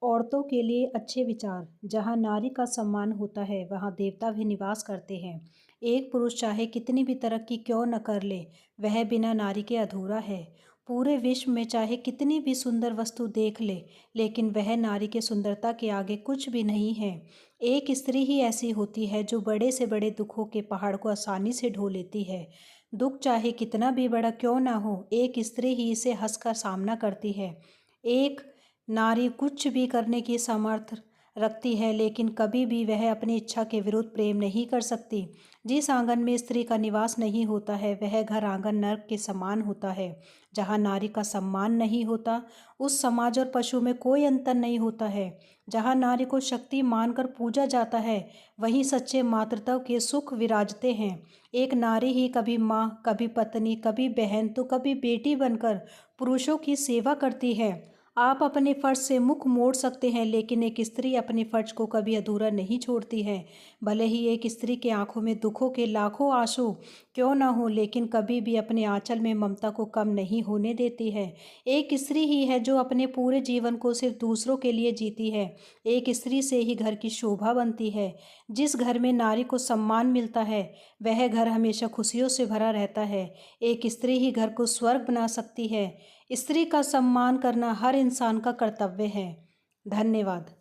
औरतों के लिए अच्छे विचार। जहाँ नारी का सम्मान होता है वहाँ देवता भी निवास करते हैं। एक पुरुष चाहे कितनी भी तरक्की क्यों न कर ले, वह बिना नारी के अधूरा है। पूरे विश्व में चाहे कितनी भी सुंदर वस्तु देख ले, लेकिन वह नारी के सुंदरता के आगे कुछ भी नहीं है। एक स्त्री ही ऐसी होती है जो बड़े से बड़े दुखों के पहाड़ को आसानी से ढो लेती है। दुख चाहे कितना भी बड़ा क्यों ना हो, एक स्त्री ही इसे हंसकर सामना करती है। एक नारी कुछ भी करने की सामर्थ्य रखती है, लेकिन कभी भी वह अपनी इच्छा के विरुद्ध प्रेम नहीं कर सकती। जिस आंगन में स्त्री का निवास नहीं होता है वह घर आंगन नर्क के समान होता है। जहाँ नारी का सम्मान नहीं होता, उस समाज और पशु में कोई अंतर नहीं होता है। जहाँ नारी को शक्ति मानकर पूजा जाता है, वहीं सच्चे मातृत्व के सुख विराजते हैं। एक नारी ही कभी माँ, कभी पत्नी, कभी बहन तो कभी बेटी बनकर पुरुषों की सेवा करती है। आप अपने फर्ज से मुख मोड़ सकते हैं, लेकिन एक स्त्री अपने फर्ज को कभी अधूरा नहीं छोड़ती है। भले ही एक स्त्री के आंखों में दुखों के लाखों आंसू क्यों ना हो, लेकिन कभी भी अपने आंचल में ममता को कम नहीं होने देती है। एक स्त्री ही है जो अपने पूरे जीवन को सिर्फ दूसरों के लिए जीती है। एक स्त्री से ही घर की शोभा बनती है। जिस घर में नारी को सम्मान मिलता है वह घर हमेशा खुशियों से भरा रहता है। एक स्त्री ही घर को स्वर्ग बना सकती है। स्त्री का सम्मान करना हर इंसान का कर्तव्य है। धन्यवाद।